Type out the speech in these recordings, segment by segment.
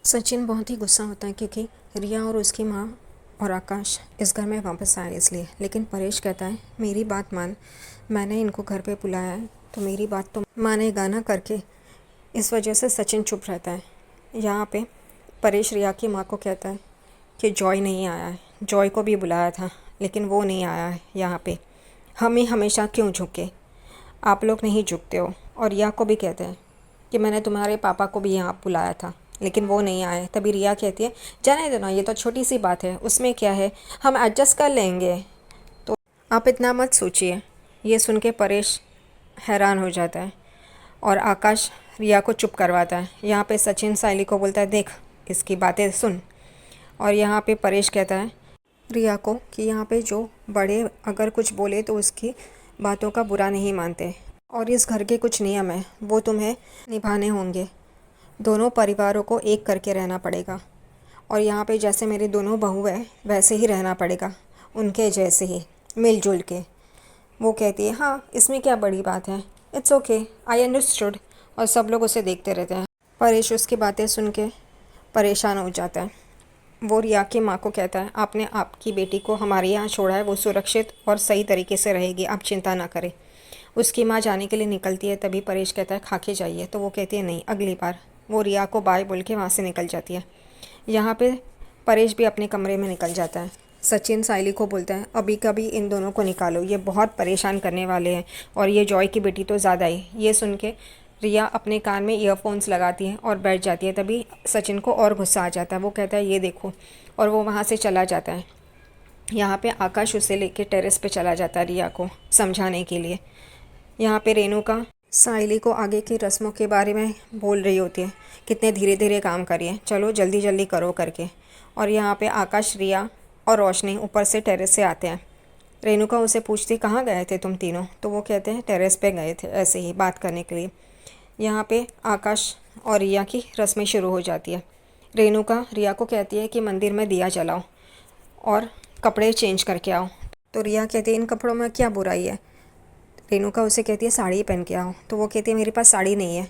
सचिन बहुत ही गुस्सा होता है क्योंकि रिया और उसकी माँ और आकाश इस घर में वापस आए इसलिए। लेकिन परेश कहता है मेरी बात मान, मैंने इनको घर पे बुलाया है तो मेरी बात तो मानेगा ना करके। इस वजह से सचिन चुप रहता है। यहाँ पे परेश रिया की माँ को कहता है कि जॉय नहीं आया है, जॉय को भी बुलाया था लेकिन वो नहीं आया है यहाँ पे। हम ही हमेशा क्यों झुके, आप लोग नहीं झुकते हो। और रिया को भी कहते हैं कि मैंने तुम्हारे पापा को भी यहाँ बुलाया था लेकिन वो नहीं आए। तभी रिया कहती है जाने दो ना, ये तो छोटी सी बात है, उसमें क्या है, हम एडजस्ट कर लेंगे, तो आप इतना मत सोचिए। ये सुन के परेश हैरान हो जाता है और आकाश रिया को चुप करवाता है। यहाँ पे सचिन साइली को बोलता है देख इसकी बातें सुन। और यहाँ पे परेश कहता है रिया को कि यहाँ पे जो बड़े अगर कुछ बोले तो उसकी बातों का बुरा नहीं मानते और इस घर के कुछ नियम हैं वो तुम्हें निभाने होंगे। दोनों परिवारों को एक करके रहना पड़ेगा और यहाँ पे जैसे मेरी दोनों बहू है वैसे ही रहना पड़ेगा, उनके जैसे ही मिलजुल के। वो कहती है हाँ इसमें क्या बड़ी बात है, इट्स ओके, आई अंडरस्टूड। और सब लोग उसे देखते रहते हैं। परेश उसकी बातें सुन के परेशान हो जाता है। वो रिया की माँ को कहता है आपने आपकी बेटी को हमारे यहाँ छोड़ा है, वो सुरक्षित और सही तरीके से रहेगी, आप चिंता ना करें। उसकी माँ जाने के लिए निकलती है तभी परेश कहता है खा के जाइए, तो वो कहती है नहीं अगली बार। वो रिया को बाय बोल के वहाँ से निकल जाती है। यहाँ पे परेश भी अपने कमरे में निकल जाता है। सचिन साइली को बोलता है अभी कभी इन दोनों को निकालो, ये बहुत परेशान करने वाले हैं और ये जॉय की बेटी तो ज़्यादा ही। ये सुन के रिया अपने कान में ईयरफोन्स लगाती है और बैठ जाती है। तभी सचिन को और गुस्सा आ जाता है। वो कहता है ये देखो, और वो वहाँ से चला जाता है। यहाँ पे आकाश उसे लेके टेरेस पे चला जाता है रिया को समझाने के लिए। यहाँ पे रेणुका साइली को आगे की रस्मों के बारे में बोल रही होती है, कितने धीरे धीरे काम करिए, चलो जल्दी जल्दी करो करके। और यहाँ पे आकाश, रिया और रोशनी ऊपर से टेरेस से आते हैं। रेणुका उसे पूछती कहाँ गए थे तुम तीनों, तो वो कहते हैं टेरेस पे गए थे ऐसे ही बात करने के लिए। यहाँ पे आकाश और रिया की रस्में शुरू हो जाती है। रेणुका रिया को कहती है कि मंदिर में दिया जलाओ और कपड़े चेंज करके आओ। तो रिया कहती है इन कपड़ों में क्या बुराई है। रेणुका उसे कहती है साड़ी पहन के आओ, तो वो कहती है मेरे पास साड़ी नहीं है,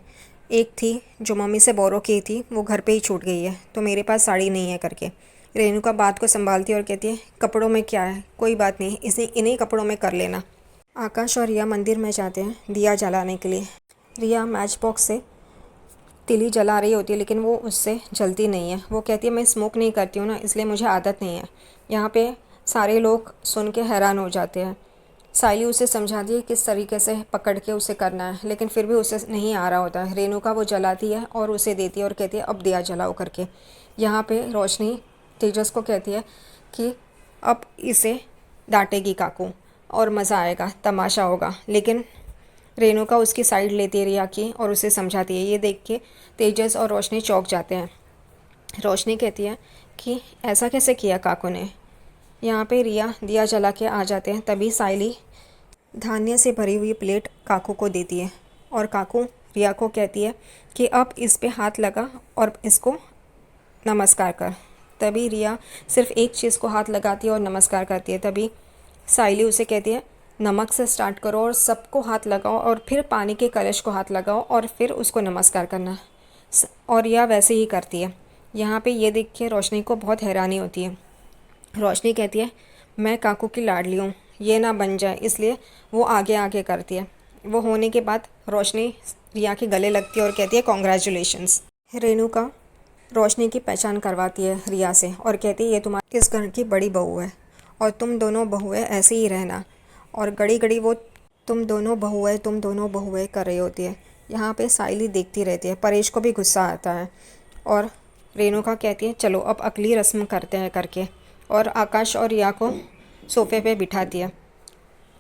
एक थी जो मम्मी से बोरो की थी वो घर पे ही छूट गई है, तो मेरे पास साड़ी नहीं है करके। रेणुका बात को संभालती है और कहती है कपड़ों में क्या है, कोई बात नहीं, इसे इन्हीं कपड़ों में कर लेना। आकाश और रिया मंदिर में जाते हैं दिया जलाने के लिए। रिया मैच बॉक्स से तिली जला रही होती है लेकिन वो उससे जलती नहीं है। वो कहती है मैं स्मोक नहीं करती हूँ ना, इसलिए मुझे आदत नहीं है। यहाँ पे सारे लोग सुन के हैरान हो जाते हैं। साइली उसे समझाती है किस तरीके से पकड़ के उसे करना है, लेकिन फिर भी उसे नहीं आ रहा होता है। रेणुका वो जलाती है और उसे देती है और कहती है अब दिया जलाओ करके। यहाँ पे रोशनी तेजस को कहती है कि अब इसे डांटेगी काकू और मज़ा आएगा, तमाशा होगा। लेकिन रेणुका उसकी साइड लेती है रिया की और उसे समझाती है। ये देख के तेजस और रोशनी चौंक जाते हैं। रोशनी कहती है कि ऐसा कैसे किया काकू ने। यहाँ पे रिया दिया जला के आ जाते हैं। तभी साइली धान्य से भरी हुई प्लेट काकू को देती है और काकू रिया को कहती है कि अब इस पे हाथ लगा और इसको नमस्कार कर। तभी रिया सिर्फ एक चीज़ को हाथ लगाती है और नमस्कार करती है। तभी साइली उसे कहती है नमक से स्टार्ट करो और सबको हाथ लगाओ और फिर पानी के कलश को हाथ लगाओ और फिर उसको नमस्कार करना। और रिया वैसे ही करती है। यहाँ पे ये देख के रोशनी को बहुत हैरानी होती है। रोशनी कहती है मैं काकू की लाडली हूँ, ये ना बन जाए, इसलिए वो आगे आगे करती है। वो होने के बाद रोशनी रिया के गले लगती है और कहती है कॉन्ग्रेचुलेशंस। रेणुका रोशनी की पहचान करवाती है रिया से और कहती है ये तुम्हारे इस घर की बड़ी बहू है और तुम दोनों बहुएं ऐसे ही रहना। और घड़ी घड़ी वो तुम दोनों बहुएं कर रही होती है। यहाँ पे साइली देखती रहती है। परेश को भी गुस्सा आता है और रेणुका कहती है चलो अब अगली रस्म करते हैं करके, और आकाश और रिया को सोफे पे बिठाती है।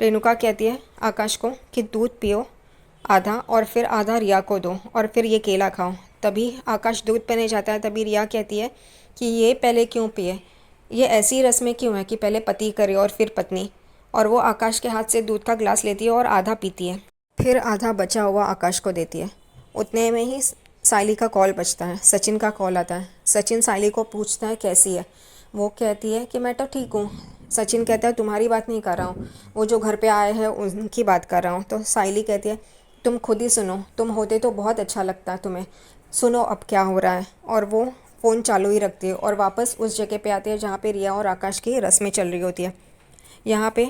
रेणुका कहती है आकाश को कि दूध पियो आधा और फिर आधा रिया को दो और फिर ये केला खाओ। तभी आकाश दूध पीने जाता है। तभी रिया कहती है कि ये पहले क्यों पिए, ये ऐसी रस्में क्यों है कि पहले पति करे और फिर पत्नी। और वो आकाश के हाथ से दूध का ग्लास लेती है और आधा पीती है, फिर आधा बचा हुआ आकाश को देती है। उतने में ही साइली का कॉल बजता है, सचिन का कॉल आता है। सचिन साइली को पूछता है कैसी है। वो कहती है कि मैं तो ठीक हूँ। सचिन कहता है तुम्हारी बात नहीं कर रहा हूँ, वो जो घर पे आए हैं उनकी बात कर रहा हूँ। तो साइली कहती है तुम खुद ही सुनो, तुम होते तो बहुत अच्छा लगता तुम्हें, सुनो अब क्या हो रहा है। और वो फ़ोन चालू ही रखती है और वापस उस जगह पे आती है जहाँ पे रिया और आकाश की रस्में चल रही होती है। यहाँ पे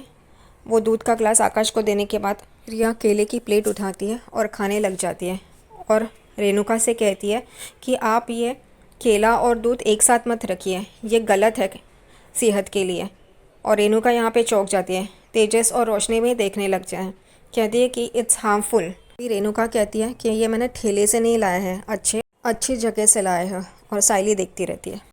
वो दूध का ग्लास आकाश को देने के बाद रिया केले की प्लेट उठाती है और खाने लग जाती है और रेणुका से कहती है कि आप ये केला और दूध एक साथ मत रखिए, ये गलत है सेहत के लिए। और रेणुका यहाँ पे चौंक जाती है। तेजस और रोशनी भी देखने लग जाए, कहती है कि इट्स हार्मफुल। रेणुका कहती है कि ये मैंने ठेले से नहीं लाया है, अच्छी जगह से लाया है। और साइली देखती रहती है।